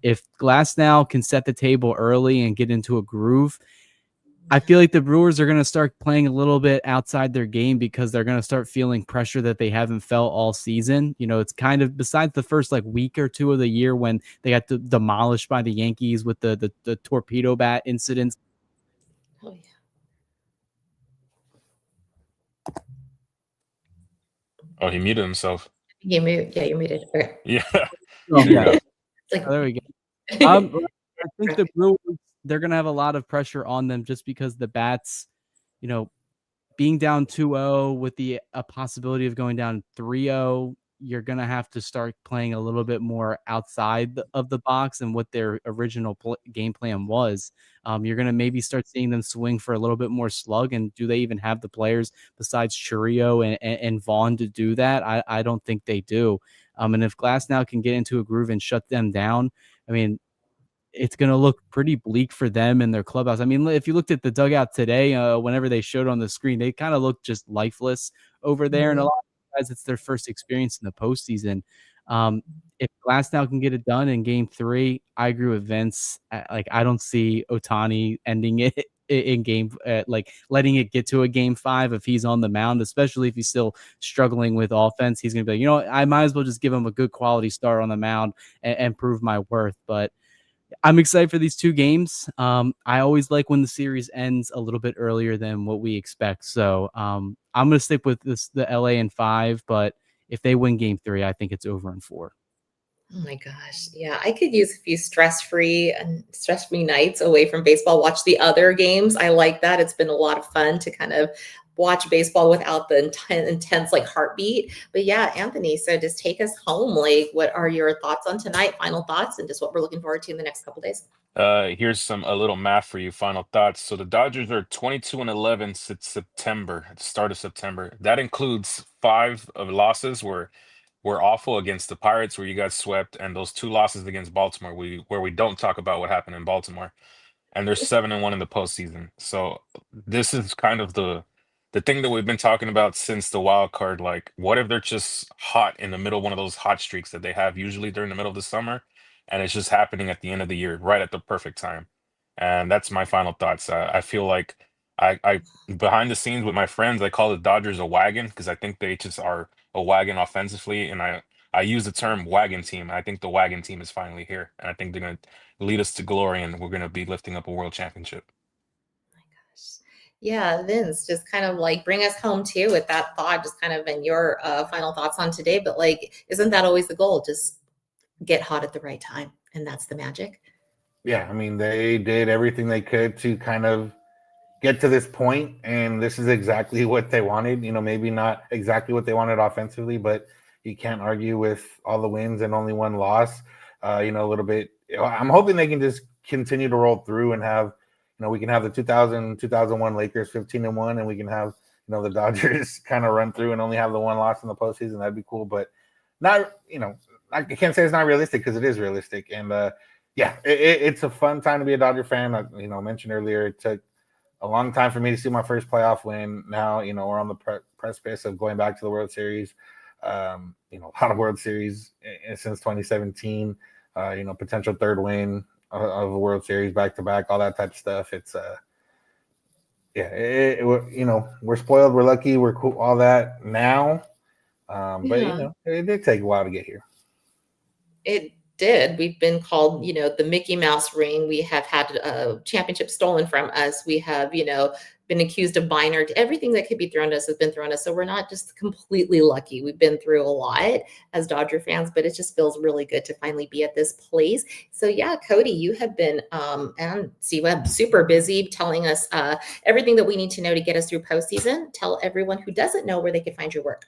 If Glasnow can set the table early and get into a groove, I feel like the Brewers are going to start playing a little bit outside their game because they're going to start feeling pressure that they haven't felt all season. It's kind of besides the first week or 2 of the year when they got demolished by the Yankees with the torpedo bat incidents. Oh yeah. Oh, he muted himself. You muted. Okay. Yeah. Oh, Yeah. there we go. I think the Brewers, they're going to have a lot of pressure on them just because the bats, being down 2-0 with a possibility of going down 3-0, you're going to have to start playing a little bit more outside of the box and what their original game plan was. You're going to maybe start seeing them swing for a little bit more slug. And do they even have the players besides Churio and Vaughn to do that? I don't think they do. And if Glasnow can get into a groove and shut them down, I mean, it's going to look pretty bleak for them and their clubhouse. I mean, if you looked at the dugout today, whenever they showed on the screen, they kind of looked just lifeless over there. And a lot of guys, it's their first experience in the postseason. If Glasnow can get it done in Game 3, I agree with Vince. I don't see Ohtani ending it in game, letting it get to a Game 5 if he's on the mound, especially if he's still struggling with offense. He's going to be like, I might as well just give him a good quality start on the mound and prove my worth. But I'm excited for these 2 games. I always like when the series ends a little bit earlier than what we expect. So I'm going to stick with the LA in 5, but if they win game 3, I think it's over in 4. Oh my gosh. Yeah, I could use a few stress-free nights away from baseball, watch the other games. I like that. It's been a lot of fun to kind of watch baseball without the intense like heartbeat. But yeah, Anthony, so just take us home. Like, what are your thoughts on tonight? Final thoughts and just what we're looking forward to in the next couple days. Here's a little math for you. Final thoughts. So the Dodgers are 22-11 since September, at the start of September. That includes 5 of losses where we're awful against the Pirates, where you got swept, and those 2 losses against Baltimore, where we don't talk about what happened in Baltimore. And they're 7-1 in the postseason. So this is kind of the thing that we've been talking about since the wild card. Like, what if they're just hot in the middle of one of those hot streaks that they have usually during the middle of the summer, and it's just happening at the end of the year, right at the perfect time? And that's my final thoughts. I feel like I behind the scenes with my friends, I call the Dodgers a wagon because I think they just are a wagon offensively, and I use the term wagon team. I think the wagon team is finally here, and I think they're going to lead us to glory, and we're going to be lifting up a world championship. Yeah, Vince, just kind of like bring us home too with that thought, just kind of in your final thoughts on today. But like, isn't that always the goal? Just get hot at the right time. And that's the magic. Yeah, I mean, they did everything they could to kind of get to this point, and this is exactly what they wanted. You know, maybe not exactly what they wanted offensively, but you can't argue with all the wins and only 1 loss. A little bit. I'm hoping they can just continue to roll through and have, we can have the 2001 Lakers 15-1, and we can have, the Dodgers kind of run through and only have the 1 loss in the postseason. That'd be cool, but not, I can't say it's not realistic because it is realistic. And it's a fun time to be a Dodger fan. I mentioned earlier, it took a long time for me to see my first playoff win. Now, we're on the precipice of going back to the World Series. A lot of World Series since 2017. Potential 3rd win of a World Series back to back, all that type of stuff. It's we're spoiled, we're lucky, we're cool, all that now. But it did take a while to get here. It did. We've been called, the Mickey Mouse ring. We have had a championship stolen from us. We have, been accused of binary. Everything that could be thrown at us has been thrown at us. So we're not just completely lucky. We've been through a lot as Dodger fans, but it just feels really good to finally be at this place. So yeah, Cody, you have been and C-Web super busy telling us everything that we need to know to get us through postseason. Tell everyone who doesn't know where they can find your work.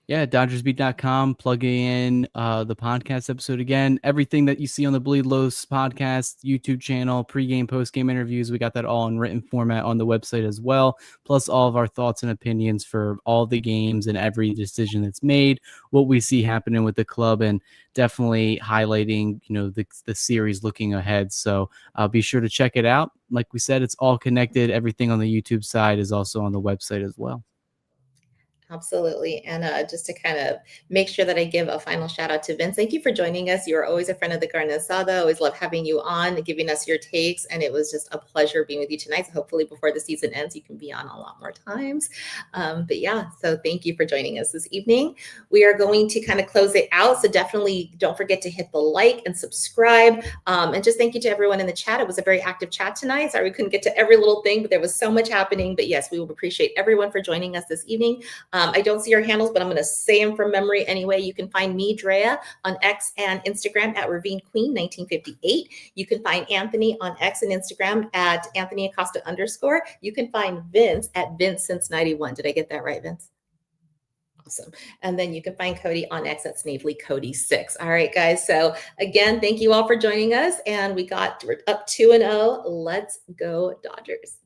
Yeah, DodgersBeat.com, plugging in the podcast episode again. Everything that you see on the Bleed Los podcast, YouTube channel, pregame, postgame interviews, we got that all in written format on the website as well. Plus all of our thoughts and opinions for all the games and every decision that's made, what we see happening with the club, and definitely highlighting, the series looking ahead. So be sure to check it out. Like we said, it's all connected. Everything on the YouTube side is also on the website as well. Absolutely. And just to kind of make sure that I give a final shout out to Vince. Thank you for joining us. You are always a friend of the Carne Asada. Always love having you on, giving us your takes. And it was just a pleasure being with you tonight. So hopefully before the season ends, you can be on a lot more times. But yeah, so thank you for joining us this evening. We are going to kind of close it out. So definitely don't forget to hit the like and subscribe. And just thank you to everyone in the chat. It was a very active chat tonight. Sorry, we couldn't get to every little thing, but there was so much happening. But yes, we will appreciate everyone for joining us this evening. I don't see your handles, but I'm going to say them from memory anyway. You can find me, Drea, on X and Instagram at Ravine Queen 1958. You can find Anthony on X and Instagram at Anthony Acosta _. You can find Vince at Vince since 91. Did I get that right, Vince? Awesome. And then you can find Cody on X at Snavely Cody 6. All right, guys. So again, thank you all for joining us. And we got up 2-0. Let's go Dodgers.